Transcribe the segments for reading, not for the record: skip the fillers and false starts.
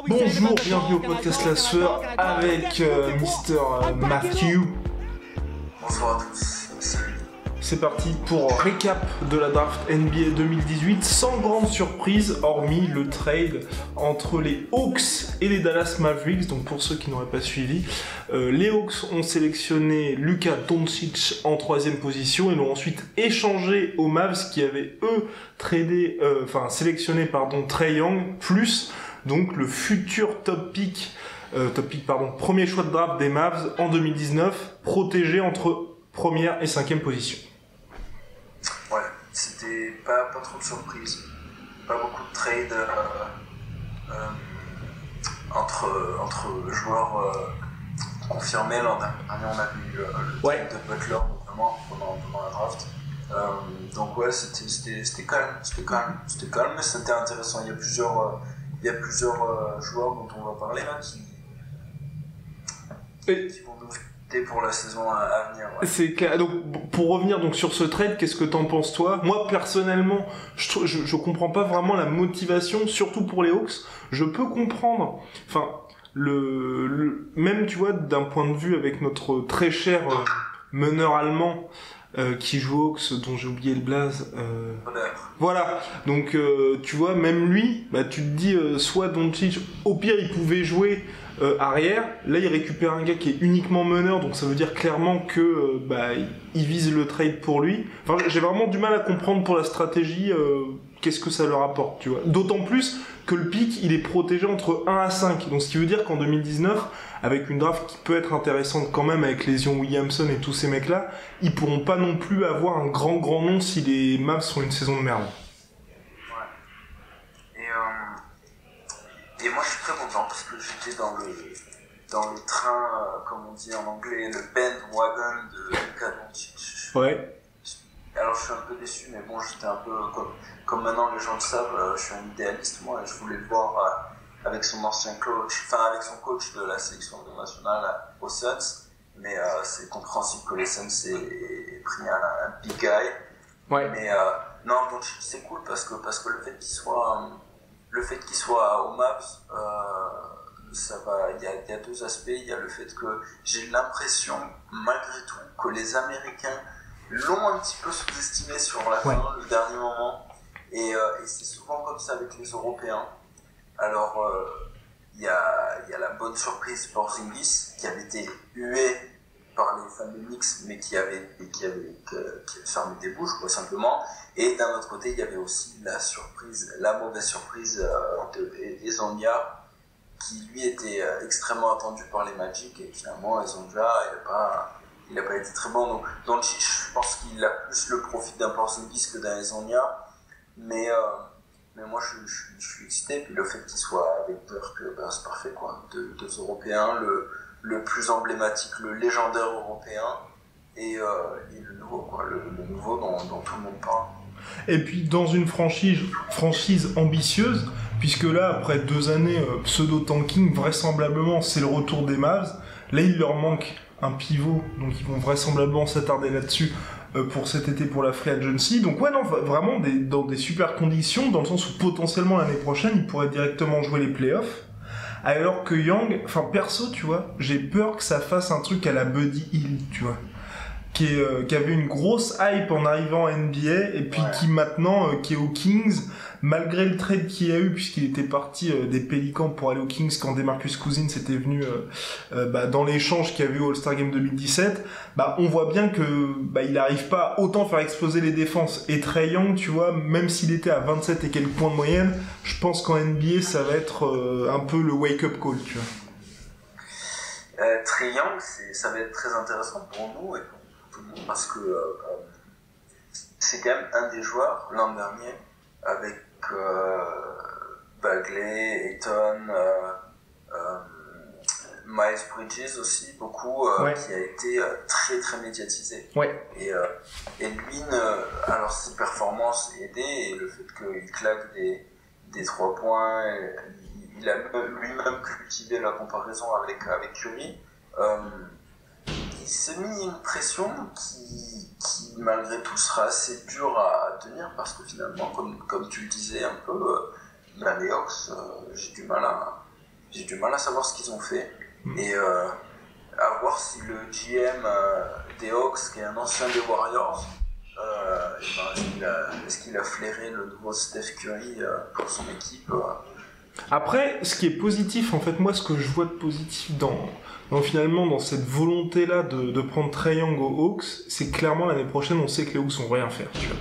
Bonjour, bienvenue au podcast La Sueur avec Mister Matthew. Bonsoir à tous, salut. C'est parti pour récap de la draft NBA 2018, sans grande surprise, hormis le trade entre les Hawks et les Dallas Mavericks. Donc pour ceux qui n'auraient pas suivi, les Hawks ont sélectionné Luka Doncic en 3e position et l'ont ensuite échangé aux Mavs qui avaient eux sélectionné Trae Young plus donc le futur premier choix de draft des Mavs en 2019, protégé entre 1re et 5e position. Ouais, c'était pas trop de surprises, pas beaucoup de trades entre joueurs confirmés. L'an dernier, on a eu le trade de Butler notamment pendant la draft. Donc ouais, c'était calme, mais c'était intéressant. Il y a plusieurs joueurs dont on va parler là qui vont nous aider pour la saison à venir. Ouais. C'est clair. Donc pour revenir donc sur ce trade, qu'est-ce que t'en penses toi ? Moi personnellement, je comprends pas vraiment la motivation, surtout pour les Hawks. Je peux comprendre. Enfin, même tu vois d'un point de vue avec notre très cher meneur allemand. Qui joue Hawks, dont j'ai oublié le blaze. Voilà, donc tu vois, même lui, tu te dis, soit Doncic, au pire il pouvait jouer arrière, là il récupère un gars qui est uniquement meneur, donc ça veut dire clairement que il vise le trade pour lui. Enfin, j'ai vraiment du mal à comprendre pour la stratégie, qu'est-ce que ça leur apporte, tu vois. D'autant plus que le pick, il est protégé entre 1 à 5, donc ce qui veut dire qu'en 2019, avec une draft qui peut être intéressante quand même avec les Zion Williamson et tous ces mecs-là, ils pourront pas non plus avoir un grand nom si les Mavs font une saison de merde. Ouais. Et moi je suis très content parce que j'étais dans le train, comme on dit en anglais, le bandwagon de Luka Doncic. Ouais. Alors je suis un peu déçu, mais bon, j'étais un peu comme maintenant les gens le savent, je suis un idéaliste moi, et je voulais le voir avec son ancien coach, avec son coach de la sélection nationale aux Suns, mais c'est compréhensible que les Suns aient pris un big guy. Ouais. Mais non, donc c'est cool parce que le fait qu'il soit aux Mavs, ça va. Il y a deux aspects. Il y a le fait que j'ai l'impression, malgré tout, que les Américains l'ont un petit peu sous-estimé sur la fin, le dernier moment, et c'est souvent comme ça avec les Européens. Alors, il y a la bonne surprise Porzingis, qui avait été hué par les fameux Knicks, mais qui avait fermé des bouches, quoi, simplement. Et d'un autre côté, il y avait aussi la mauvaise surprise de Hezonja, qui lui était extrêmement attendu par les Magic, et finalement, Hezonja, il n'a pas été très bon. Donc je pense qu'il a plus le profit d'un Porzingis que d'un Hezonja, mais moi je suis excité, puis le fait qu'il soit avec Burke, c'est parfait quoi. Deux Européens, le plus emblématique, le légendaire européen, et le nouveau quoi, le nouveau dont tout le monde parle. Et puis dans une franchise ambitieuse, puisque là après 2 années pseudo-tanking, vraisemblablement c'est le retour des Mavs. Là il leur manque un pivot, donc ils vont vraisemblablement s'attarder là-dessus pour cet été pour la free agency. Donc ouais, non, vraiment dans des super conditions, dans le sens où potentiellement l'année prochaine ils pourraient directement jouer les playoffs. Alors que Young, perso, tu vois, j'ai peur que ça fasse un truc à la Buddy Hield, tu vois, qui avait une grosse hype en arrivant en NBA, et puis qui maintenant, qui est aux Kings, malgré le trade qu'il y a eu, puisqu'il était parti des Pelicans pour aller aux Kings quand DeMarcus Cousins était venu dans l'échange qu'il y avait eu au All-Star Game 2017, on voit bien que il n'arrive pas à autant faire exploser les défenses. Et Trae Young, tu vois, même s'il était à 27 et quelques points de moyenne, je pense qu'en NBA, ça va être un peu le wake-up call, tu vois. Trae Young, ça va être très intéressant pour nous et pour tout le monde, parce que c'est quand même un des joueurs l'an dernier avec Bagley, Ayton, Miles Bridges aussi, beaucoup, qui a été très très médiatisé. Ouais. Et lui, alors ses performances aidées, et le fait qu'il claque des 3 points, il a lui-même cultivé la comparaison avec Curry. Il s'est mis une pression qui malgré tout sera assez dure à tenir, parce que finalement, comme tu le disais un peu, Là, les Hawks, j'ai du mal à savoir ce qu'ils ont fait. Et à voir si le GM des Hawks, qui est un ancien des Warriors, est-ce qu'il a flairé le nouveau Steph Curry pour son équipe. Après, ce qui est positif, en fait, moi, ce que je vois de positif finalement dans cette volonté-là de prendre Trae Young aux Hawks, c'est clairement l'année prochaine, on sait que les Hawks vont rien faire, tu vois.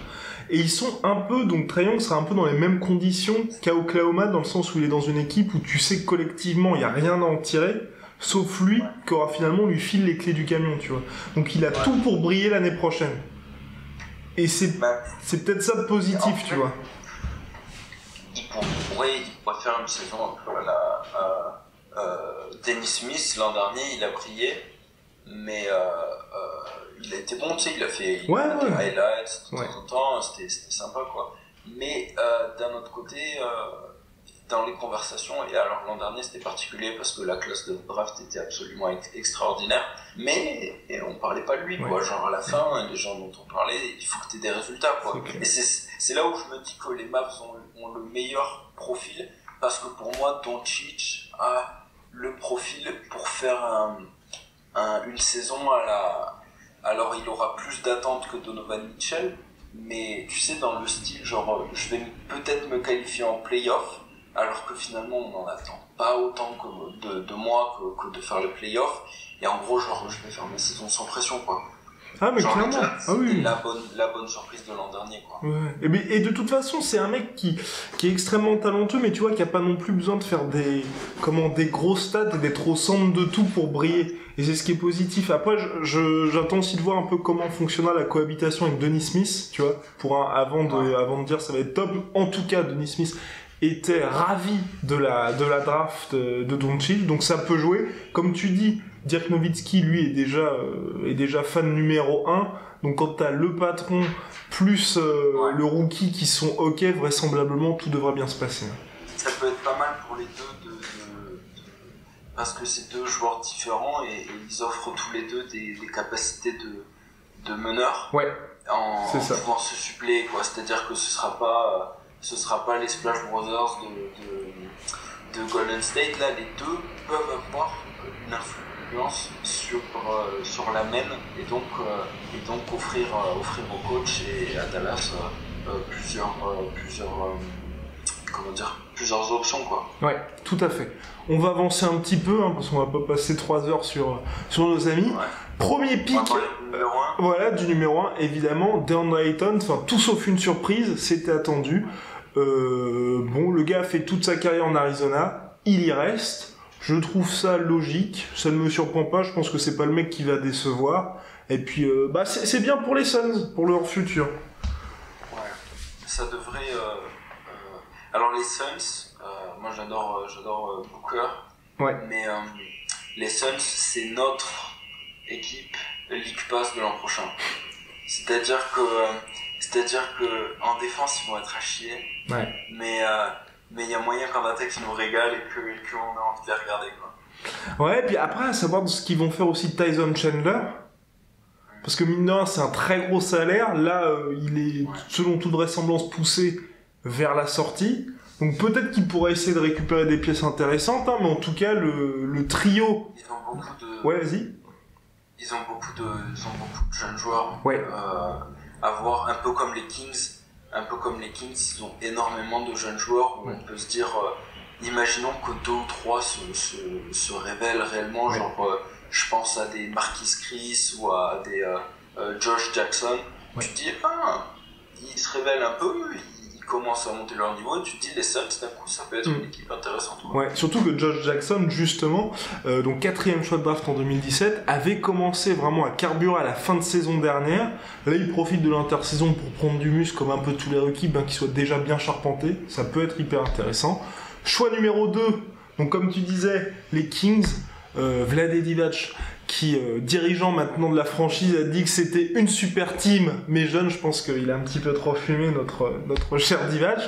Et ils sont un peu, donc Trae Young sera un peu dans les mêmes conditions qu'à Oklahoma, dans le sens où il est dans une équipe où tu sais que collectivement, il n'y a rien à en tirer, sauf lui, qui aura finalement lui file les clés du camion, tu vois. Donc il a tout pour briller l'année prochaine. Et c'est peut-être ça de positif, tu vois. Il pourrait faire une saison un peu à la Dennis Smith l'an dernier, il a brillé, mais il a été bon, tu sais, il a fait des highlights de temps en temps, c'était sympa quoi. Mais d'un autre côté, dans les conversations, et alors l'an dernier c'était particulier parce que la classe de draft était absolument extraordinaire, mais on parlait pas de lui, quoi. Genre à la fin, les gens dont on parlait, il faut que tu aies des résultats, quoi. Et c'est là où je me dis que les Mavs ont le meilleur profil, parce que pour moi, Doncic a le profil pour faire une saison alors il aura plus d'attentes que Donovan Mitchell, mais tu sais, dans le style, genre, je vais peut-être me qualifier en play-off, alors que finalement on n'en attend pas autant de moi que de faire le play-off, et en gros, genre, je vais faire ma saison sans pression, quoi. Ah, mais genre, clairement, c'était la bonne surprise de l'an dernier, quoi. Ouais. Et de toute façon, c'est un mec qui est extrêmement talentueux, mais tu vois, qui a pas non plus besoin de faire des gros stats et d'être au centre de tout pour briller. Et c'est ce qui est positif. Après, j'attends aussi de voir un peu comment fonctionnera la cohabitation avec Dennis Smith, tu vois, avant de dire ça va être top. En tout cas, Dennis Smith était ravi de la draft de Doncic, donc ça peut jouer. Comme tu dis, Dirk Nowitzki, lui, est déjà fan numéro 1. Donc quand t'as le patron plus le rookie qui sont ok, vraisemblablement tout devrait bien se passer. Ça peut être pas mal pour les deux parce que c'est deux joueurs différents et ils offrent tous les deux des capacités de meneur. Ouais. En pouvant se suppléer, quoi. C'est-à-dire que ce sera pas les Splash Brothers de Golden State. Là, les deux peuvent avoir une influence sur la main et donc offrir au coach et à Dallas plusieurs options, quoi. Ouais, tout à fait. On va avancer un petit peu, parce qu'on va pas passer 3 heures sur nos amis. Ouais. Premier pick, voilà, du numéro 1, évidemment, DeAndre Ayton, enfin tout sauf une surprise, c'était attendu. Le gars a fait toute sa carrière en Arizona, il y reste. Je trouve ça logique, ça ne me surprend pas, je pense que c'est pas le mec qui va décevoir. Et puis, c'est bien pour les Suns, pour leur futur. Ouais, ça devrait... Alors les Suns, moi j'adore Booker, mais les Suns, c'est notre équipe League Pass de l'an prochain. C'est-à-dire que en défense, ils vont être à chier, mais il y a moyen qu'en attaque, ils nous régalent et qu'on a envie de les regarder, quoi. Ouais, et puis après, à savoir ce qu'ils vont faire aussi de Tyson Chandler, parce que mine de rien, c'est un très gros salaire, là, il est, selon toute vraisemblance, poussé vers la sortie, donc peut-être qu'il pourrait essayer de récupérer des pièces intéressantes, mais en tout cas, le trio... Ils ont beaucoup de... Ouais, vas-y. Ils ont beaucoup de jeunes joueurs. Ouais. À voir, un peu comme les Kings, ils ont énormément de jeunes joueurs où on peut se dire, imaginons que 2 ou 3 se révèlent réellement, genre, je pense à des Marquis Chris ou à des Josh Jackson. Tu te dis, ils se révèlent un peu, ils commencent à monter leur niveau, et tu te dis, les Suns, d'un coup, ça peut être une équipe intéressante. Ouais, surtout que Josh Jackson, justement, donc 4e choix de draft en 2017, avait commencé vraiment à carburer à la fin de saison dernière. Là, il profite de l'intersaison pour prendre du muscle, comme un peu tous les rookies, qui soient déjà bien charpentés. Ça peut être hyper intéressant. Choix numéro 2, donc comme tu disais, les Kings, Vlade Divac, qui, dirigeant maintenant de la franchise, a dit que c'était une super team, mais jeune, je pense qu'il a un petit peu trop fumé, notre cher Divac,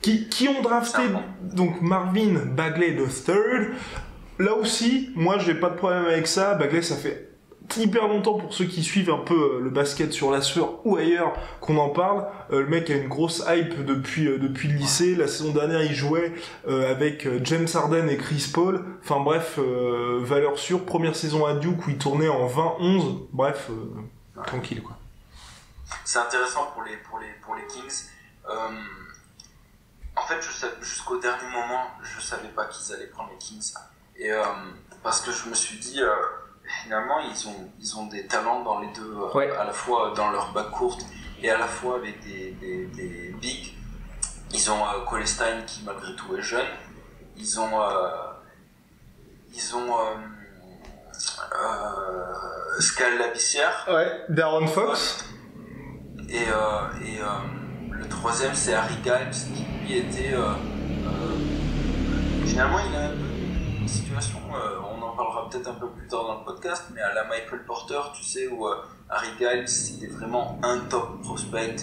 qui ont drafté donc Marvin Bagley III. Là aussi, moi, j'ai pas de problème avec ça. Bagley, ça fait hyper longtemps pour ceux qui suivent un peu le basket sur la sueur ou ailleurs qu'on en parle. Le mec a une grosse hype depuis le lycée. La saison dernière, il jouait avec James Harden et Chris Paul. Enfin bref, valeur sûre. Première saison à Duke où il tournait en 20-11. Bref, tranquille quoi. C'est intéressant pour les Kings. En fait, jusqu'au dernier moment, je savais pas qu'ils allaient prendre les Kings. Et parce que je me suis dit, finalement, ils ont des talents dans les deux, à la fois dans leur backcourt et à la fois avec des bigs. Ils ont Cole-Stein qui malgré tout est jeune. Ils ont Skal Labissière. Ouais, Darren Fox. Et le troisième, c'est Harry Giles qui lui était. Finalement, il a un peu une situation, on en parlera peut-être un peu plus tard dans le podcast, mais à la Michael Porter, tu sais, où Harry Giles, c'était vraiment un top prospect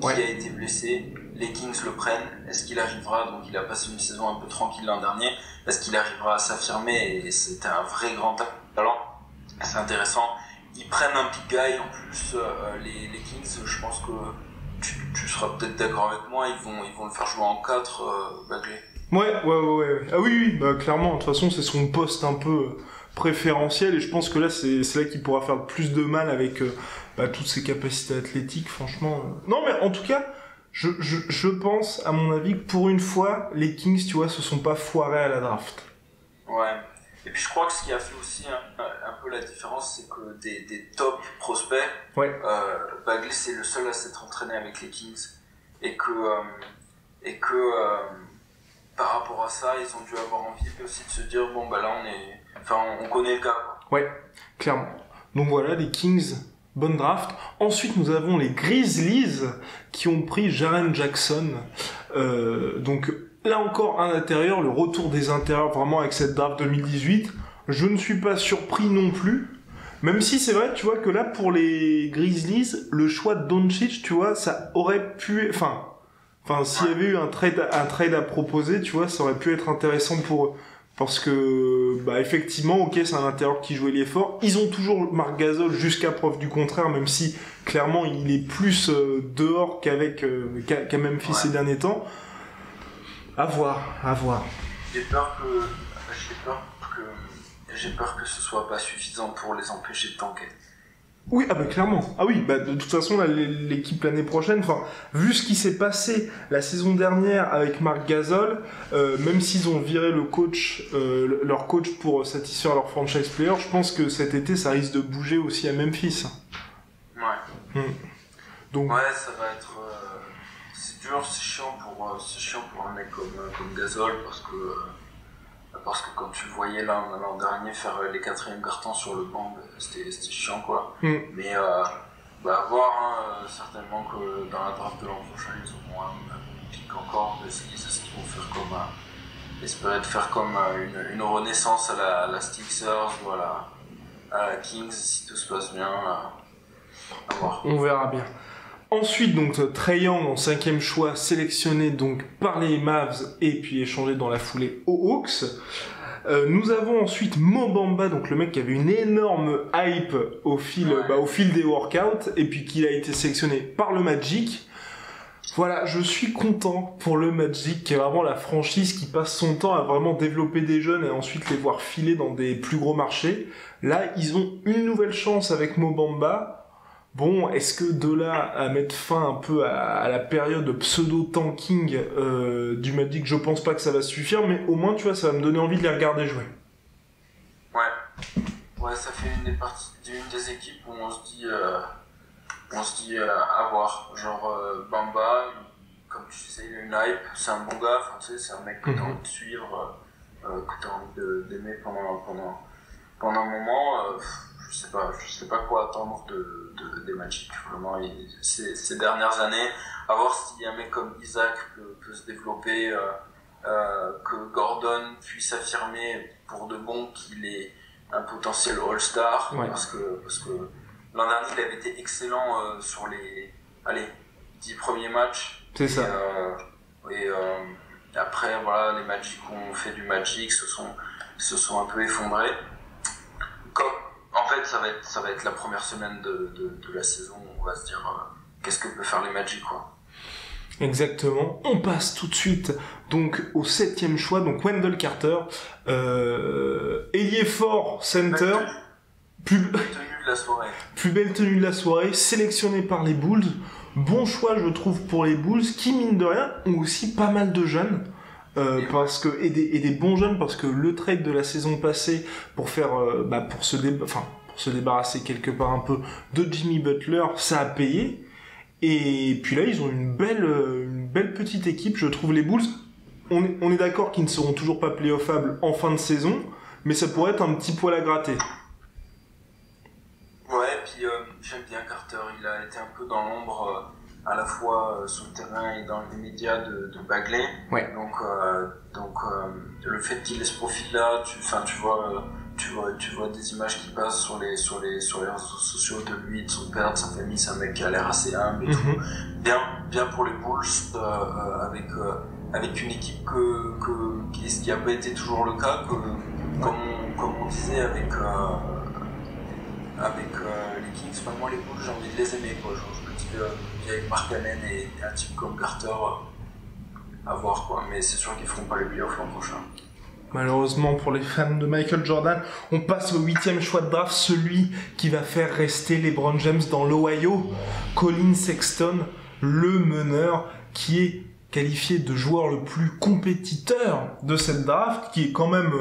qui a été blessé. Les Kings le prennent. Est-ce qu'il arrivera? Donc, il a passé une saison un peu tranquille l'an dernier. Est-ce qu'il arrivera à s'affirmer? Et c'était un vrai grand talent. C'est intéressant. Ils prennent un big guy en plus. Les Kings, je pense que tu seras peut-être d'accord avec moi. Ils vont le faire jouer en 4, Bagley. Ouais. Ah oui, bah clairement. De toute façon, c'est son poste un peu préférentiel et je pense que là, c'est là qu'il pourra faire le plus de mal avec toutes ses capacités athlétiques. Franchement. Non, mais en tout cas. Je pense, à mon avis, que pour une fois, les Kings, tu vois, se sont pas foirés à la draft. Ouais. Et puis je crois que ce qui a fait aussi un peu la différence, c'est que des top prospects, Bagley c'est le seul à s'être entraîné avec les Kings. Et que par rapport à ça, ils ont dû avoir envie aussi de se dire, bon bah là on connaît le gars. Ouais, clairement. Donc voilà, les Kings... Bonne draft. Ensuite, nous avons les Grizzlies qui ont pris Jaren Jackson. Donc là encore, un intérieur, le retour des intérieurs vraiment avec cette draft 2018. Je ne suis pas surpris non plus. Même si c'est vrai, tu vois, que là, pour les Grizzlies, le choix de Doncic, tu vois, ça aurait pu... Enfin, s'il y avait eu un trade à proposer, tu vois, ça aurait pu être intéressant pour eux. Parce que, effectivement, ok, c'est un intérieur qui joue ailier fort. Ils ont toujours Marc Gasol jusqu'à preuve du contraire, même si, clairement, il est plus dehors qu'à Memphis ces derniers temps. À voir. J'ai peur que ce soit pas suffisant pour les empêcher de tanker. Oui, clairement. Ah oui, de toute façon, là, l'équipe l'année prochaine, vu ce qui s'est passé la saison dernière avec Marc Gasol, même s'ils ont viré leur coach pour satisfaire leur franchise player, je pense que cet été, ça risque de bouger aussi à Memphis. Ouais. Donc... Ouais, ça va être... c'est dur, c'est chiant pour un mec comme Gasol, parce que quand tu le voyais l'an dernier faire les 4e cartons sur le banc, c'était chiant quoi. Mais à voir, certainement que dans la draft de l'an prochain ils auront un pic encore, c'est ce qu'ils vont faire espérer de faire comme une renaissance à la Sixers ou à la Kings si tout se passe bien. À voir. On verra bien. Ensuite, donc, Trae Young en 5e choix, sélectionné donc par les Mavs et puis échangé dans la foulée aux Hawks. Nous avons ensuite Mo Bamba, donc le mec qui avait une énorme hype au fil des workouts et puis qui a été sélectionné par le Magic. Voilà, je suis content pour le Magic, qui est vraiment la franchise qui passe son temps à vraiment développer des jeunes et ensuite les voir filer dans des plus gros marchés. Là, ils ont une nouvelle chance avec Mo Bamba. Bon, est-ce que de là à mettre fin un peu à la période pseudo-tanking du Magic, je pense pas que ça va suffire, mais au moins, tu vois, ça va me donner envie de les regarder jouer. Ouais, ça fait une des équipes où on se dit à voir. Genre Bamba, comme tu sais, il a une hype, c'est un bon gars, tu sais, c'est un mec que t'as envie de suivre, que t'as envie d'aimer pendant un moment. Je sais pas quoi attendre des Magic, vraiment, ces dernières années. À voir si un mec comme Isaac peut se développer, que Gordon puisse affirmer pour de bon qu'il est un potentiel All-Star, parce que l'an dernier il avait été excellent sur les 10 premiers matchs. C'est ça. Et après, voilà, les Magic ont fait du Magic, se sont un peu effondrés. En fait, ça va être la première semaine de la saison où on va se dire qu'est-ce que peut faire les Magic, quoi. Exactement. On passe tout de suite donc au 7e choix, donc Wendell Carter, ailier fort center, plus belle tenue de la soirée. Plus belle tenue de la soirée, sélectionné par les Bulls. Bon choix, je trouve, pour les Bulls, qui mine de rien ont aussi pas mal de jeunes. Parce que et des bons jeunes, parce que le trade de la saison passée pour faire pour se débarrasser quelque part un peu de Jimmy Butler, ça a payé. Et puis là, ils ont une belle petite équipe, je trouve. Les Bulls, on est d'accord qu'ils ne seront toujours pas playoffables en fin de saison, mais ça pourrait être un petit poil à gratter. Ouais, puis j'aime bien Carter, il a été un peu dans l'ombre à la fois sur le terrain et dans les médias de Bagley. Ouais. Donc le fait qu'il ait ce profil-là, tu vois des images qui passent sur les réseaux sociaux de lui, de son père, de sa famille. C'est un mec qui a l'air assez humble et tout. Bien pour les Bulls, avec une équipe qui n'a pas été toujours le cas, comme on disait avec les Kings. Moi, les Bulls, j'ai envie de les aimer, quoi. Je me dis avec Mark Allen et un type comme Carter, à voir, quoi. Mais c'est sûr qu'ils feront pas les playoffs l'an prochain. Malheureusement pour les fans de Michael Jordan, on passe au 8e choix de draft, celui qui va faire rester LeBron James dans l'Ohio, Colin Sexton, le meneur, qui est qualifié de joueur le plus compétiteur de cette draft, qui est quand même...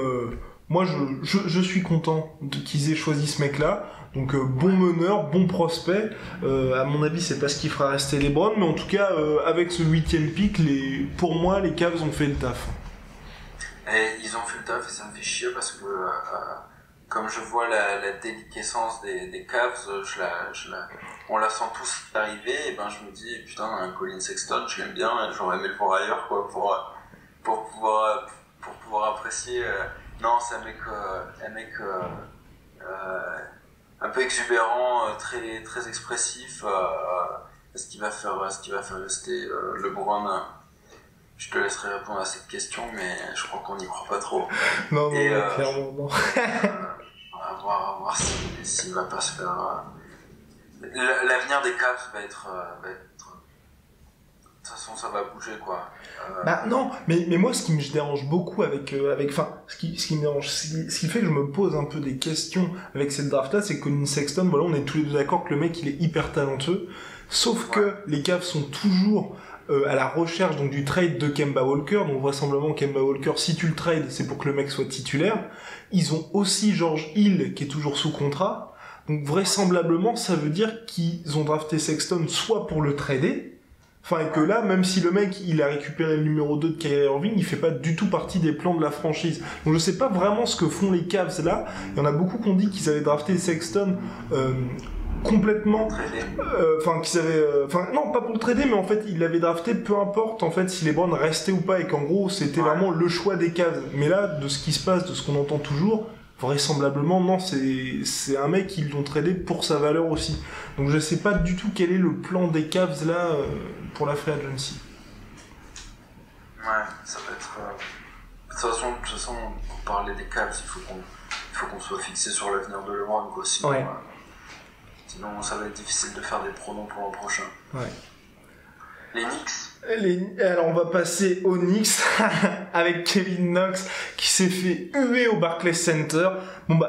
moi, je suis content qu'ils aient choisi ce mec-là. Donc bon meneur, bon prospect. À mon avis, c'est pas ce qui fera rester LeBron, mais en tout cas, avec ce 8e pick, pour moi, les Cavs ont fait le taf. Et ils ont fait le taf et ça me fait chier parce que comme je vois la déliquescence des Cavs, on la sent tous arriver, et ben je me dis putain, un Colin Sexton, je l'aime bien, j'aurais aimé le voir ailleurs, quoi, pour pouvoir apprécier. Non, c'est un mec un peu exubérant, très très expressif. Ce qui va faire rester LeBron. Je te laisserai répondre à cette question, mais je crois qu'on n'y croit pas trop. Non, clairement, non. À voir s'il va pas se faire... L'avenir des Cavs va être... De toute façon, ça va bouger, quoi. Non, mais moi, ce qui me dérange beaucoup ce qui me dérange, ce qui fait que je me pose un peu des questions avec cette draft-là, c'est que Colin Sexton, voilà, on est tous les deux d'accord que le mec, il est hyper talentueux, sauf que les Cavs sont toujours... à la recherche donc du trade de Kemba Walker, donc vraisemblablement Kemba Walker, si tu le trades, c'est pour que le mec soit titulaire. Ils ont aussi George Hill qui est toujours sous contrat, donc vraisemblablement ça veut dire qu'ils ont drafté Sexton soit pour le trader, et que là, même si le mec il a récupéré le numéro 2 de Kyrie Irving, il fait pas du tout partie des plans de la franchise. Donc je sais pas vraiment ce que font les Cavs là. Il y en a beaucoup qui ont dit qu'ils avaient drafté Sexton complètement non pas pour le trader, mais en fait il l'avait drafté peu importe en fait si LeBron restait ou pas, et qu'en gros c'était vraiment le choix des Cavs. Mais là, de ce qui se passe, de ce qu'on entend toujours, vraisemblablement non, c'est un mec qu'ils l'ont tradé pour sa valeur aussi. Donc je sais pas du tout quel est le plan des Cavs là pour la free agency. Ouais, ça va être de toute façon pour parler des Cavs, il faut qu'on soit fixé sur l'avenir de LeBron, quoi. Sinon, ça va être difficile de faire des pronoms pour l'an prochain. Ouais. Les Knicks. Alors, on va passer aux Knicks avec Kevin Knox qui s'est fait huer au Barclays Center. Bon,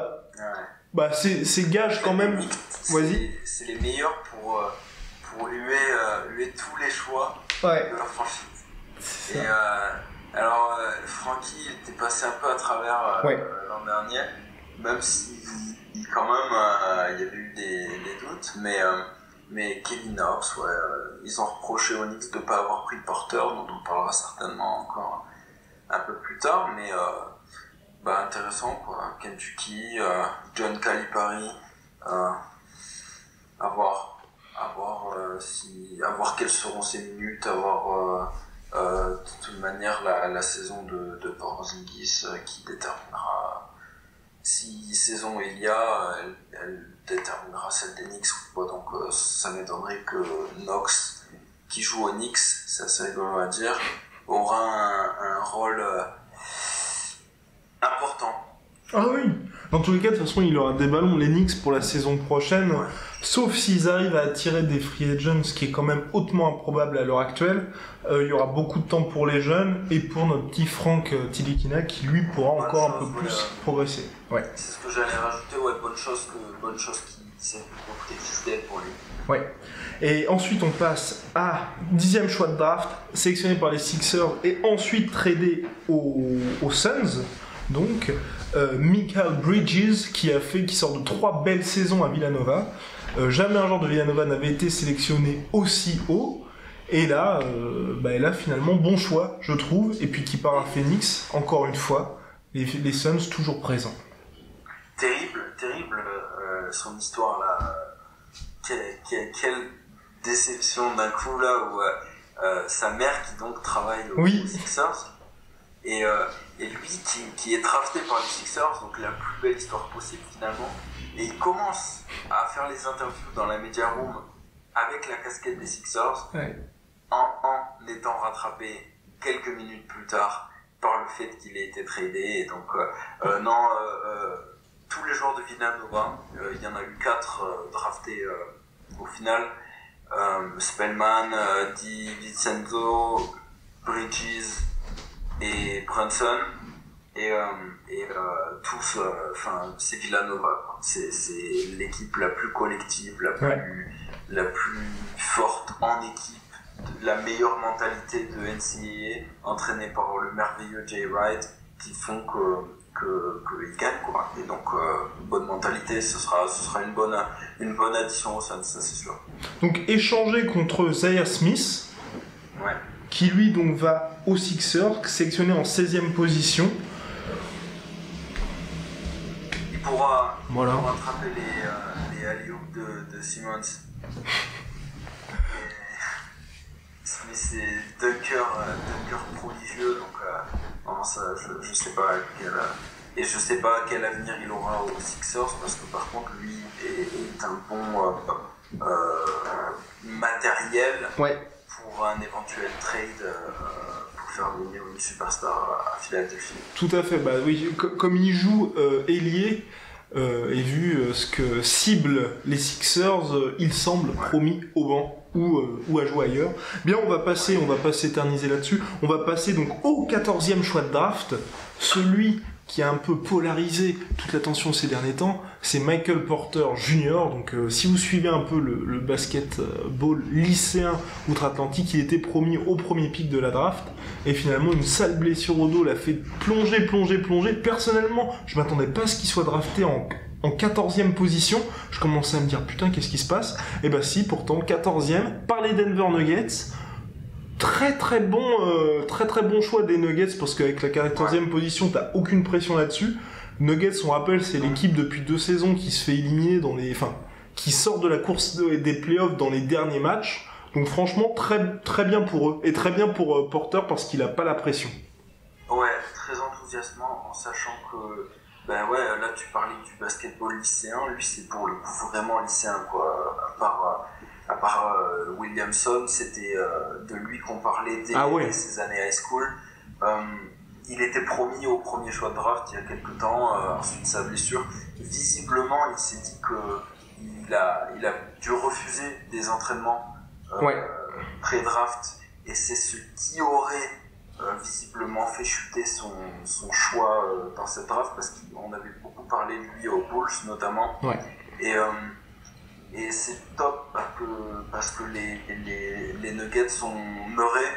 c'est gage quand même. Vas-y. C'est les meilleurs pour huer tous les choix de leur franchise. Et alors, Frankie était passé un peu à travers l'an dernier, même si quand même il y avait eu des doutes, mais Kevin Knox, ils ont reproché aux Knicks de ne pas avoir pris de porteur, dont on parlera certainement encore un peu plus tard, mais intéressant, quoi. Kentucky, John Calipari, à voir quelles seront ses minutes, de toute manière la saison de Porzingis qui déterminera. Si saison il y a, elle déterminera celle des Knicks. Donc ça m'étonnerait que Knox, qui joue aux Knicks, c'est assez rigolo à dire, aura un rôle important. Ah oui, Dans tous les cas, de toute façon, il aura des ballons, les Knicks, pour la saison prochaine, Ouais. sauf s'ils arrivent à attirer des free agents, ce qui est quand même hautement improbable à l'heure actuelle. Il y aura beaucoup de temps pour les jeunes et pour notre petit Frank Tilikina qui, lui, pourra Bonne encore un chose, peu voilà. plus progresser. Ouais. C'est ce que j'allais rajouter, ouais, bonne chose qui s'est existé pour lui. Ouais. Et ensuite, on passe à 10e choix de draft, sélectionné par les Sixers et ensuite tradé aux Suns. Donc, Mikal Bridges qui sort de 3 belles saisons à Villanova. Jamais un joueur de Villanova n'avait été sélectionné aussi haut. Et là, finalement, bon choix, je trouve. Et puis qui part à Phoenix, encore une fois. Les Suns toujours présents. Terrible, son histoire là. Quelle déception d'un coup là où sa mère qui donc travaille aux Sixers et lui qui est drafté par les Sixers, donc la plus belle histoire possible finalement, et il commence à faire les interviews dans la media room avec la casquette des Sixers, en étant rattrapé quelques minutes plus tard par le fait qu'il ait été tradé. Et donc tous les joueurs de Villanova, il y en a eu 4 draftés au final, Spellman, Di Vincenzo, Bridges et Brunson, et tous, c'est Villanova, c'est l'équipe la plus collective, la plus forte en équipe, la meilleure mentalité de NCAA, entraînée par le merveilleux Jay Wright, qui font qu'ils gagnent, quoi. Et donc, bonne mentalité, ce sera une bonne addition au Suns, ça c'est sûr. Donc, échangé contre Zaire Smith, qui lui donc va aux Sixers, sélectionné en 16e position. Il pourra attraper les alley-oops de Simmons. Mais c'est Dunker prodigieux, donc ça, je sais pas et je sais pas quel avenir il aura aux Sixers, parce que par contre lui est un bon matériel pour un éventuel trade pour faire venir une superstar à Philadelphie. Tout à fait, comme il joue ailier, et vu ce que ciblent les Sixers, il semble promis au banc ou à jouer ailleurs. Bien, on va pas s'éterniser là-dessus. On va passer donc au 14e choix de draft, celui qui a un peu polarisé toute l'attention ces derniers temps, c'est Michael Porter Jr. Donc si vous suivez un peu le basketball lycéen outre-Atlantique, il était promis au premier pick de la draft, et finalement une sale blessure au dos l'a fait plonger. Personnellement, je m'attendais pas à ce qu'il soit drafté en 14e position. Je commençais à me dire putain, qu'est-ce qui se passe? Et bah si, pourtant 14e par les Denver Nuggets. Très bon choix des Nuggets, parce qu'avec la 14e position, t'as aucune pression là-dessus. Nuggets, on rappelle, c'est l'équipe depuis 2 saisons qui se fait éliminer qui sort de la course des playoffs dans les derniers matchs. Donc franchement, très bien pour eux, et très bien pour Porter, parce qu'il a pas la pression. Ouais, très enthousiasmant, en sachant que là tu parlais du basketball lycéen, lui c'est pour le coup vraiment lycéen, quoi. À part Williamson, c'était de lui qu'on parlait dès ses années high school. Il était promis au premier choix de draft il y a quelques temps, ensuite sa blessure. Visiblement, il s'est dit qu'il a dû refuser des entraînements pré-draft, et c'est ce qui aurait visiblement fait chuter son choix dans cette draft, parce qu'on avait beaucoup parlé de lui aux Bulls notamment. Et c'est top parce que les Nuggets sont meurés,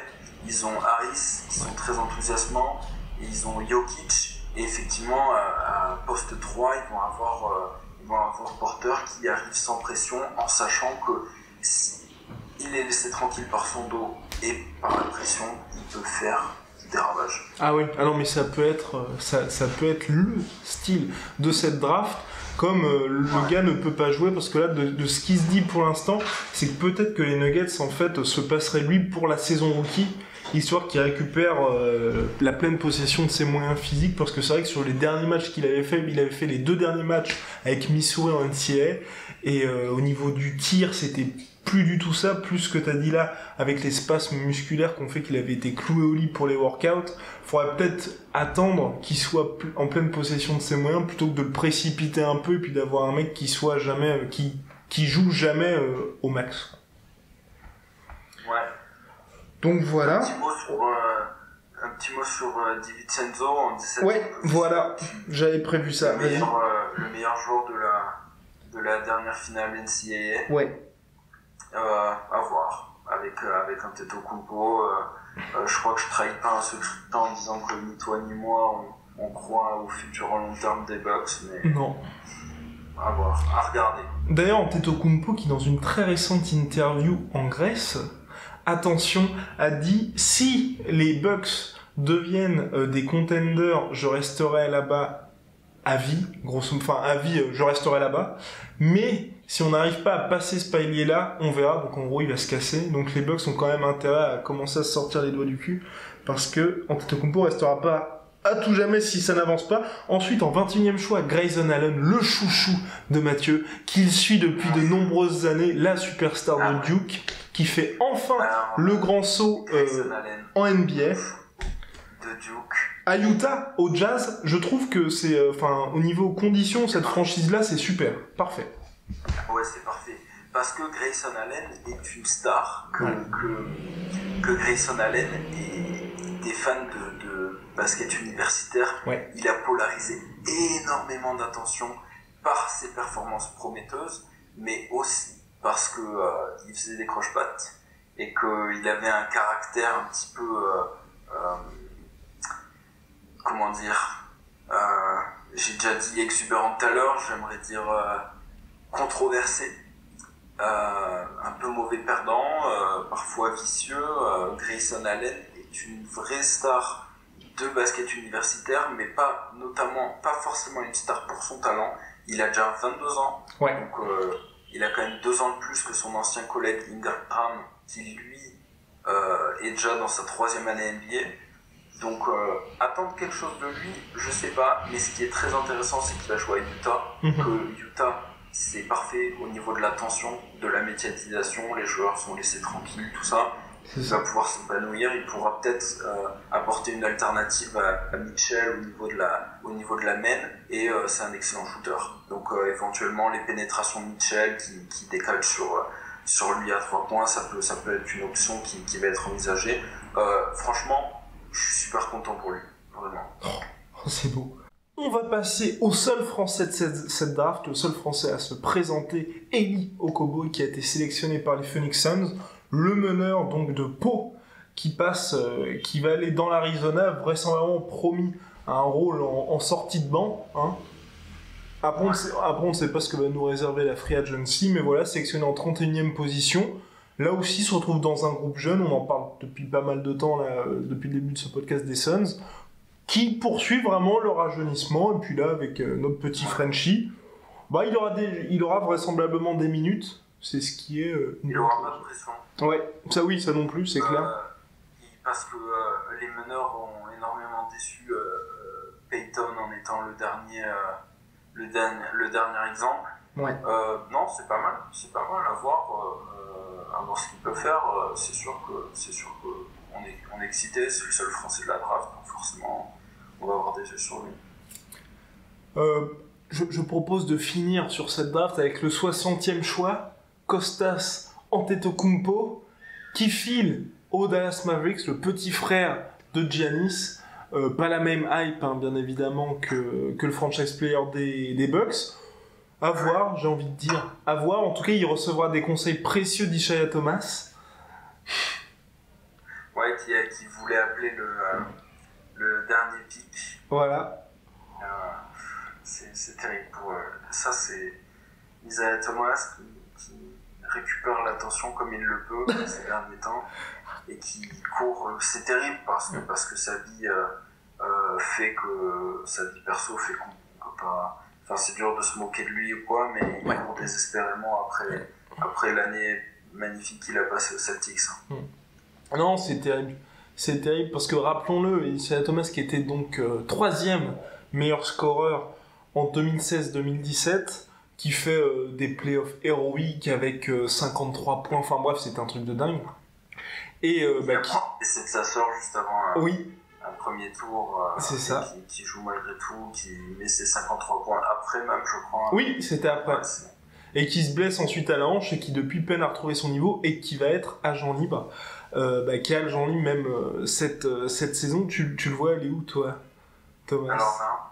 ils ont Harris qui sont très enthousiasmants, et ils ont Jokic, et effectivement à poste 3 ils vont avoir Porter qui arrive sans pression, en sachant que s'il est laissé tranquille par son dos et par la pression, il peut faire des ravages. Non, mais ça peut être le style de cette draft. Comme le gars ne peut pas jouer, parce que là, de ce qui se dit pour l'instant, c'est que peut-être que les Nuggets, en fait, se passeraient lui pour la saison rookie, histoire qu'il récupère la pleine possession de ses moyens physiques, parce que c'est vrai que sur les derniers matchs qu'il avait fait, il avait fait les 2 derniers matchs avec Missouri en NCAA, et au niveau du tir, c'était plus du tout ça, plus ce que t'as dit là, avec les spasmes musculaires qu'on fait qu'il avait été cloué au lit pour les workouts. Faudrait peut-être attendre qu'il soit en pleine possession de ses moyens plutôt que de le précipiter un peu et puis d'avoir un mec qui soit jamais, qui joue jamais au max. Ouais. Donc voilà. Un petit mot sur DiVincenzo en 17. Ouais, voilà. J'avais prévu ça. Le meilleur joueur de la dernière finale NCAA. Ouais. À voir. Avec Antetokounmpo, je crois que je trahis pas un secret en disant que ni toi ni moi on croit au futur à long terme des Bucks, mais non. À voir, à regarder. D'ailleurs, Antetokounmpo qui dans une très récente interview en Grèce, attention, a dit si les Bucks deviennent des contenders, je resterai là-bas à vie, à vie, je resterai là-bas, mais si on n'arrive pas à passer ce palier-là, on verra. Donc en gros, il va se casser. Donc les Bucks ont quand même intérêt à commencer à se sortir les doigts du cul, parce que Antetokounmpo restera pas à tout jamais si ça n'avance pas. Ensuite, en 21e choix, Grayson Allen, le chouchou de Mathieu, qu'il suit depuis de nombreuses années, la superstar de Duke, qui fait enfin le grand saut en NBA. De Duke. À Utah, au Jazz, je trouve que c'est, au niveau conditions, cette franchise-là, c'est super, parfait. Ouais, c'est parfait. Parce que Grayson Allen est une star, que Grayson Allen est des fans de basket universitaire. Ouais. Il a polarisé énormément d'attention par ses performances prometteuses, mais aussi parce que il faisait des croche-pattes et qu'il avait un caractère un petit peu comment dire, j'ai déjà dit exubérant tout à l'heure, j'aimerais dire controversé, un peu mauvais perdant, parfois vicieux. Grayson Allen est une vraie star de basket universitaire, mais pas forcément une star pour son talent. Il a déjà 22 ans, ouais. Donc il a quand même 2 ans de plus que son ancien collègue Ingram, qui lui est déjà dans sa 3e année NBA. Donc attendre quelque chose de lui, je sais pas, mais ce qui est très intéressant, c'est qu'il va jouer à Utah, que Utah, c'est parfait au niveau de l'attention, de la médiatisation, les joueurs sont laissés tranquilles, tout ça. Il va pouvoir s'épanouir, il pourra peut-être apporter une alternative à Mitchell au niveau de la main, et c'est un excellent shooter. Donc éventuellement les pénétrations de Mitchell qui décalent sur lui à 3 points, ça peut être une option qui va être envisagée. Franchement, je suis super content pour lui, vraiment. Oh, c'est beau. On va passer au seul Français de cette draft, le seul Français à se présenter, Elie Okobo, qui a été sélectionné par les Phoenix Suns, le meneur donc de Pau, qui va aller dans l'Arizona, vraisemblablement promis à un rôle en sortie de banc. Hein. Après, on ne sait pas ce que va nous réserver la Free Agency, mais voilà, sélectionné en 31e position. Là aussi, se retrouve dans un groupe jeune, on en parle depuis pas mal de temps, là, depuis le début de ce podcast des Suns, qui poursuit vraiment le rajeunissement, et puis là, avec notre petit Frenchie, il aura vraisemblablement des minutes, c'est ce qui est... il aura pas de pression. Ouais, ça non plus, c'est clair. Parce que les meneurs ont énormément déçu Peyton en étant le dernier exemple. Ouais. Non, c'est pas mal à voir ce qu'il peut faire. C'est sûr que on est excité, c'est le seul Français de la draft, donc forcément on va avoir des yeux sur lui. Je propose de finir sur cette draft avec le 60e choix, Kostas Antetokounmpo, qui file au Dallas Mavericks, le petit frère de Giannis. Pas la même hype, hein, bien évidemment, que le franchise player des Bucks. À voir, j'ai envie de dire. À voir. En tout cas, il recevra des conseils précieux d'Ishaya Thomas. Ouais, qui voulait appeler le dernier pick. Voilà. C'est terrible pour eux. Ça, c'est Isaiah Thomas qui récupère l'attention comme il le peut ces derniers temps et qui court. C'est terrible parce que sa vie fait que sa vie perso fait qu'on peut pas. Enfin, c'est dur de se moquer de lui ou quoi, mais il court désespérément après l'année magnifique qu'il a passée aux Celtics. Non, c'est terrible. C'est terrible parce que, rappelons-le, Isaiah Thomas qui était donc 3e meilleur scoreur en 2016-2017, qui fait des playoffs héroïques avec 53 points, enfin bref, c'est un truc de dingue. Et et c'est de sa sœur juste avant oui. un premier tour c'est ça. Qui joue malgré tout, qui met ses 53 points après même, je crois. Oui, c'était après. Et qui se blesse ensuite à la hanche et qui depuis peine à retrouver son niveau et qui va être agent libre. Qui est agent libre même cette saison. Tu le vois aller où toi, Thomas? Alors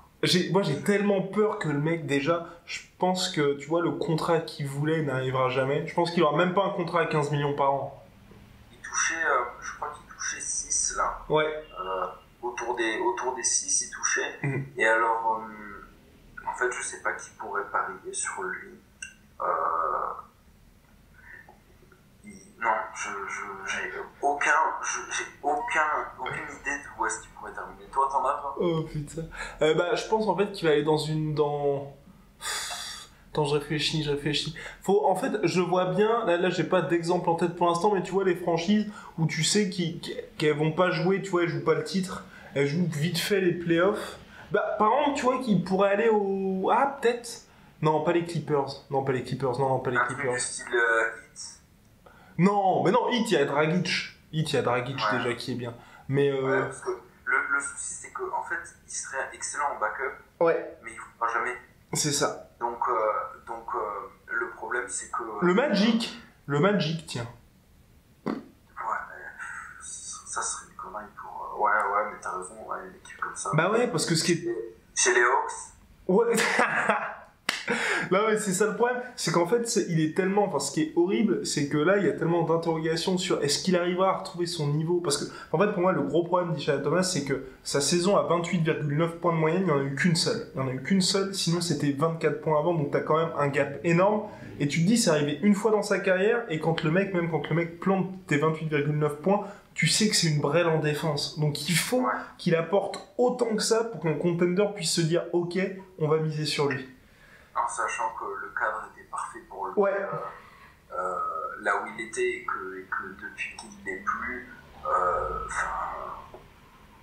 moi j'ai tellement peur que le mec, déjà, je pense que tu vois le contrat qu'il voulait n'arrivera jamais. Je pense qu'il aura même pas un contrat à 15 millions par an. Il touchait, je crois qu'il touchait 6 là. Ouais. Autour des 6 il touchait. Et alors, en fait je sais pas qui pourrait parier sur lui. Non, j'ai aucune idée de où est-ce qu'il pourrait terminer. Toi, t'en as pas? Oh putain. Je pense en fait qu'il va aller Attends, je réfléchis. En fait, je vois bien, là j'ai pas d'exemple en tête pour l'instant, mais tu vois les franchises où tu sais qu'elles vont pas jouer, tu vois, elles jouent pas le titre, elles jouent vite fait les playoffs. Par exemple, tu vois qu'ils pourraient aller au... Ah, peut-être. Non, pas les Clippers. Non, pas les Clippers. Du style Heat. Non, mais non, Heat, il y a Dragic. Déjà qui est bien. Mais ouais, parce que le souci, c'est qu'en fait, il serait excellent en backup. Ouais. Mais il ne fera jamais. C'est ça. Donc le problème, c'est que... Le Magic, tiens. Ouais, ça serait une connerie pour... Ouais, mais t'as raison, une équipe comme ça. Bah ouais, parce que ce qui est... Chez les Hawks. Ouais. Non mais c'est ça le problème, c'est qu'en fait il est tellement, enfin ce qui est horrible c'est que là il y a tellement d'interrogations sur est-ce qu'il arrivera à retrouver son niveau, parce que en fait pour moi le gros problème d'Isaiah Thomas c'est que sa saison à 28,9 points de moyenne, il n'y en a eu qu'une seule, sinon c'était 24 points avant, donc t'as quand même un gap énorme, et tu te dis c'est arrivé une fois dans sa carrière, et quand le mec plante tes 28,9 points, tu sais que c'est une brêle en défense, donc il faut qu'il apporte autant que ça pour qu'un contender puisse se dire ok, on va miser sur lui. En sachant que le cadre était parfait pour lui, là où il était, et que depuis qu'il n'est plus,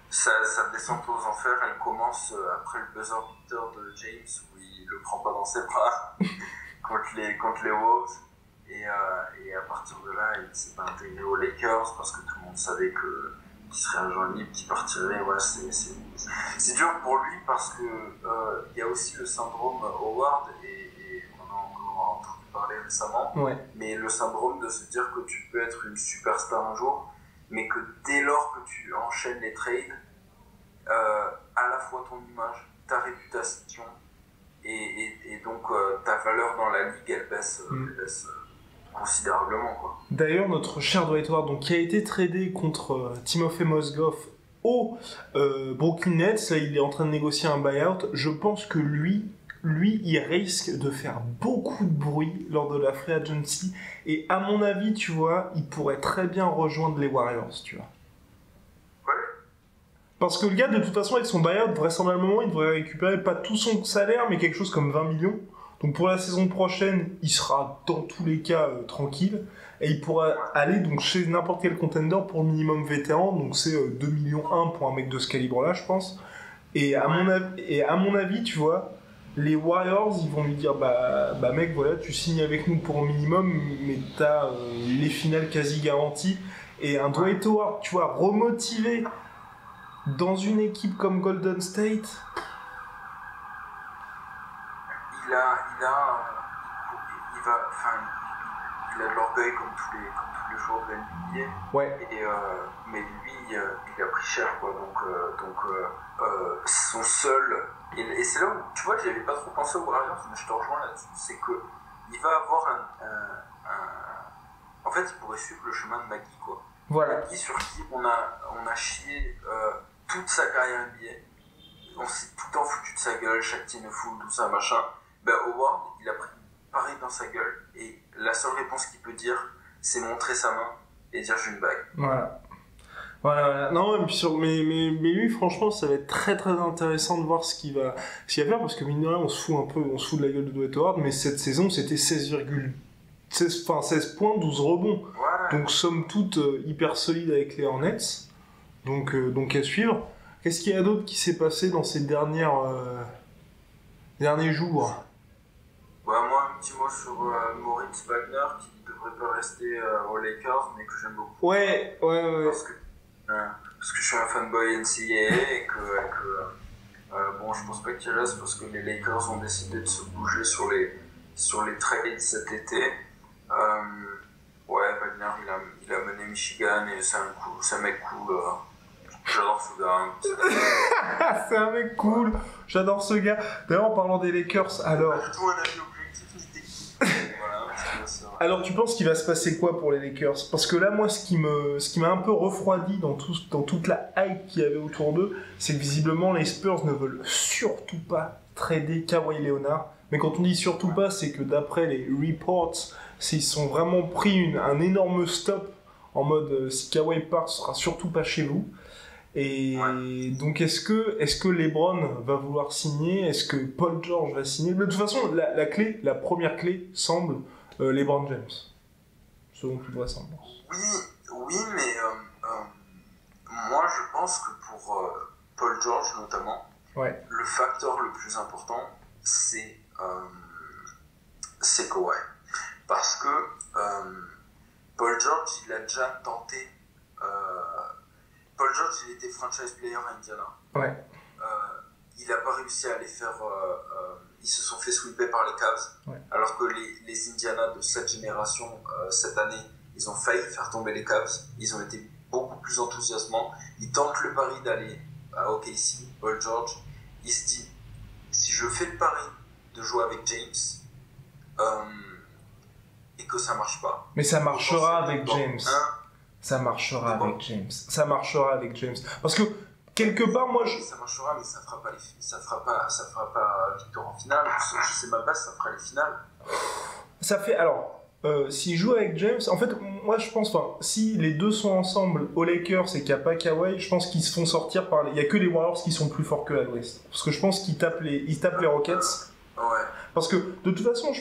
sa descente aux enfers, elle commence après le buzzer beater de James, où il le prend pas dans ses bras contre les Wolves, et à partir de là, il s'est pas intégré aux Lakers parce que tout le monde savait qu'il serait agent libre, qu'il partirait. Ouais, c'est dur pour lui parce que y a aussi le syndrome Howard, et on a encore entendu parler récemment, mais le syndrome de se dire que tu peux être une superstar un jour, mais que dès lors que tu enchaînes les trades, à la fois ton image, ta réputation et donc ta valeur dans la ligue, elle baisse considérablement, quoi. D'ailleurs, notre cher Dwight Howard, donc, qui a été tradé contre Timofey Mozgov au Brooklyn Nets, là il est en train de négocier un buyout, je pense que lui il risque de faire beaucoup de bruit lors de la free agency, et à mon avis, tu vois, il pourrait très bien rejoindre les Warriors, tu vois. Parce que le gars, de toute façon, avec son buyout, vraisemblablement, il devrait récupérer pas tout son salaire, mais quelque chose comme 20 millions. Donc pour la saison prochaine, il sera dans tous les cas tranquille, et il pourra aller donc chez n'importe quel contender pour le minimum vétéran, donc c'est 2 millions 1 pour un mec de ce calibre-là, je pense. Et à mon avis, tu vois, les Warriors, ils vont lui dire bah mec, voilà, tu signes avec nous pour un minimum, mais t'as les finales quasi garanties, et un Dwight Howard, tu vois, remotivé dans une équipe comme Golden State. Il a de l'orgueil comme tous les joueurs de l'NBA. Mais lui, il a pris cher, quoi. Donc son seul. Et c'est là où, tu vois, j'y avais pas trop pensé aux Warriors, mais je te rejoins là-dessus. C'est que il va avoir en fait, il pourrait suivre le chemin de Maggie, quoi. Voilà. Maggie, sur qui on a chié toute sa carrière NBA. On s'est tout le temps foutu de sa gueule, chaque team full, tout ça, machin. Howard, il a pris pareil dans sa gueule, et la seule réponse qu'il peut dire, c'est montrer sa main et dire j'ai une bague. Voilà. Non, mais lui, franchement, ça va être très très intéressant de voir ce qu'il va faire, parce que mine de rien, on se fout de la gueule de Dwight Howard, mais cette saison, c'était 16 points, 12 rebonds. Donc somme toute hyper solide avec les Hornets. Donc à suivre. Qu'est-ce qu'il y a d'autre qui s'est passé dans ces derniers jours? Bah, moi, un petit mot sur Moritz Wagner qui ne devrait pas rester aux Lakers, mais que j'aime beaucoup. Ouais. Parce que je suis un fanboy NCAA et bon, je pense pas qu'il reste parce que les Lakers ont décidé de se bouger sur les trades cet été. Ouais, Wagner, il a mené Michigan et c'est un mec cool. J'adore ce gars. C'est un mec cool. J'adore ce gars. D'ailleurs, en parlant des Lakers, alors. Pas du tout un avis objectif, mais c'était cool. Voilà, c'est vrai. Alors, tu penses qu'il va se passer quoi pour les Lakers? Parce que là, moi, ce qui m'a un peu refroidi dans toute la hype qu'il y avait autour d'eux, c'est que visiblement, les Spurs ne veulent surtout pas trader Kawhi Leonard. Mais quand on dit surtout pas, c'est que d'après les reports, ils sont vraiment pris un énorme stop en mode si Kawhi part, ce sera surtout pas chez vous. Et donc est-ce que LeBron va vouloir signer? Est-ce que Paul George va signer? De toute façon, la première clé semble LeBron James, selon toute vraisemblance. Oui, mais moi je pense que pour Paul George notamment, le facteur le plus important c'est Kawhi. Parce que Paul George, il a déjà tenté. Paul George, il était franchise player à Indiana. Ouais. Il n'a pas réussi à les faire. Ils se sont fait sweeper par les Cavs. Ouais. Alors que les Indiana de cette génération, cette année, ils ont failli faire tomber les Cavs. Ils ont été beaucoup plus enthousiasmants. Ils tentent le pari d'aller à OKC. Paul George, il se dit si je fais le pari de jouer avec James et que ça marche pas. Mais ça marchera avec James. Ça marchera avec James. Parce que quelque part, moi, ça marchera, mais ça fera pas victoire en finale. Je sais même pas si ça fera les finales. Ça fait alors. S'il joue avec James, en fait, moi je pense, si les deux sont ensemble aux Lakers et qu'il n'y a pas Kawhi, je pense qu'ils se font sortir par. Il n'y a que les Warriors qui sont plus forts que à l'Ouest. Parce que je pense qu'ils tapent les Rockets. Ouais. Parce que de toute façon,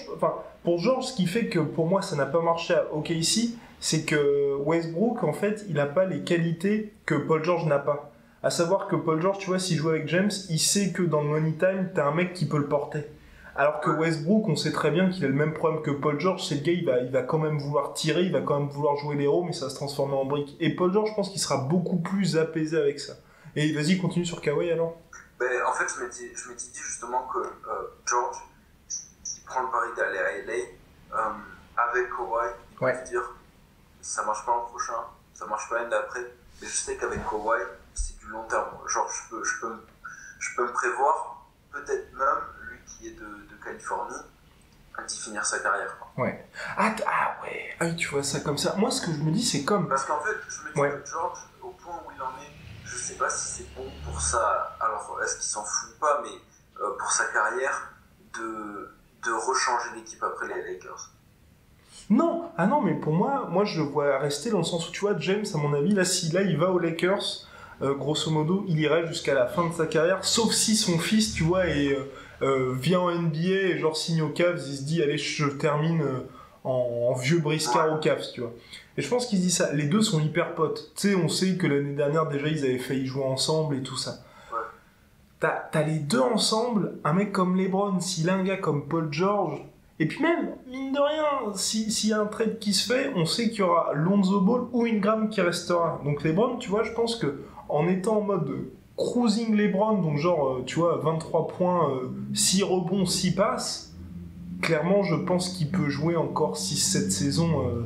pour George, ce qui fait que pour moi ça n'a pas marché à OKC, c'est que Westbrook, en fait, il n'a pas les qualités que Paul George n'a pas. À savoir que Paul George, tu vois, s'il joue avec James, il sait que dans le money time, t'as un mec qui peut le porter. Alors que Westbrook, on sait très bien qu'il a le même problème que Paul George, c'est le gars, il va quand même vouloir tirer, il va quand même vouloir jouer l'héros, mais ça va se transformer en brique. Et Paul George, je pense qu'il sera beaucoup plus apaisé avec ça. Et vas-y, continue sur Kawhi alors. En fait, je m'étais dit justement que George, s'il prend le pari d'aller à LA, avec Kawhi, il peut se dire ça marche pas l'an prochain, ça marche pas l'année d'après, mais je sais qu'avec Kawhi, c'est du long terme. Genre, je peux me prévoir, peut-être même, lui qui est de Californie, d'y finir sa carrière. Quoi. Ouais. Ah, tu vois ça comme ça. Moi, ce que je me dis, c'est comme. Parce qu'en fait, je me dis que George, au point où il en est, je sais pas si c'est bon pour ça. Alors, est-ce qu'il s'en fout pas, mais pour sa carrière, de rechanger l'équipe après les Lakers. Non, mais pour moi je le vois rester dans le sens où, tu vois, James, à mon avis, là il va aux Lakers, grosso modo, il irait jusqu'à la fin de sa carrière, sauf si son fils, tu vois, vient en NBA et genre signe aux Cavs, il se dit, allez, je termine en vieux briscard aux Cavs, tu vois. Et je pense qu'il se dit ça, les deux sont hyper potes. Tu sais, on sait que l'année dernière, déjà, ils avaient failli jouer ensemble et tout ça. Ouais. T'as les deux ensemble, un mec comme LeBron, s'il a un gars comme Paul George. Et puis même, mine de rien, s'il y a un trade qui se fait, on sait qu'il y aura Lonzo Ball ou Ingram qui restera. Donc LeBron, tu vois, je pense que en étant en mode cruising LeBron, donc genre, tu vois, 23 points, 6 rebonds, 6 passes, clairement, je pense qu'il peut jouer encore 6-7 saisons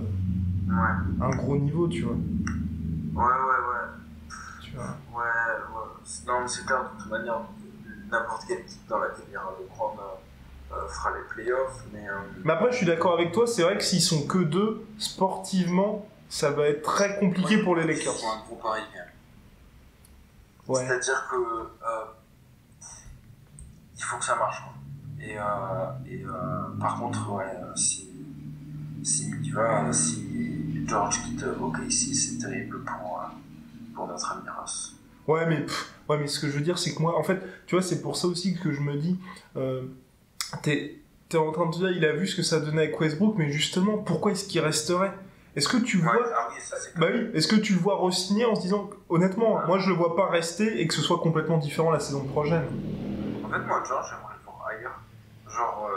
à un gros niveau, tu vois. Ouais. Tu vois. Ouais. Non, mais c'est clair, de toute manière, n'importe quelle équipe dans laquelle il y aura LeBron fera les playoffs, mais après je suis d'accord avec toi, c'est vrai que s'ils sont que deux, sportivement, ça va être très compliqué pour les Lakers. C'est un gros pari. Ouais. C'est-à-dire que il faut que ça marche. Et par contre, si George quitte OKC, c'est terrible pour notre ami Ross. Ouais, mais ce que je veux dire, c'est que moi, en fait, tu vois, c'est pour ça aussi que je me dis, t'es en train de dire, il a vu ce que ça donnait avec Westbrook, mais justement, pourquoi est-ce qu'il resterait? Est-ce que tu vois... est-ce que tu le vois re-signer en se disant, honnêtement, moi je le vois pas rester et que ce soit complètement différent la saison prochaine? En fait, moi, George, j'aimerais le voir ailleurs. Genre,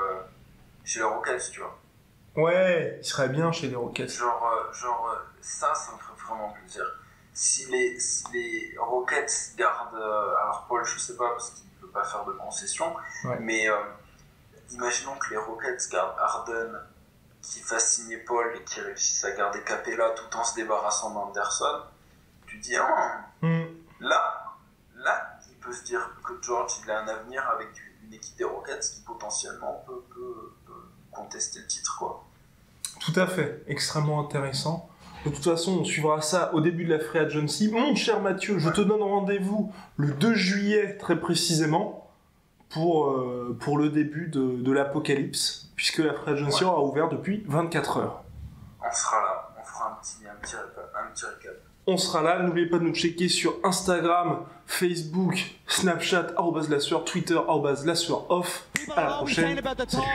chez les Rockets, tu vois. Ouais, il serait bien chez les Rockets. Ça me ferait vraiment plaisir. Si les Rockets gardent... alors Paul, je sais pas, parce qu'il ne peut pas faire de concessions, ouais. Mais imaginons que les Rockets gardent Harden, qui fasse signer Paul et qui réussissent à garder Capella tout en se débarrassant d'Anderson. Tu dis, là, il peut se dire que George, il a un avenir avec une équipe des Rockets qui potentiellement peut contester le titre, quoi. Tout à fait, extrêmement intéressant. De toute façon, on suivra ça au début de la Free Agency. Mon cher Mathieu, je te donne rendez-vous le 2 juillet, très précisément, pour le début de l'apocalypse, puisque la Free Agency aura ouvert depuis 24 heures. On sera là, on fera un petit récap. On sera là, n'oubliez pas de nous checker sur Instagram, Facebook, Snapchat, @lasueur, Twitter, @lasueur_off. À la prochaine. Salut.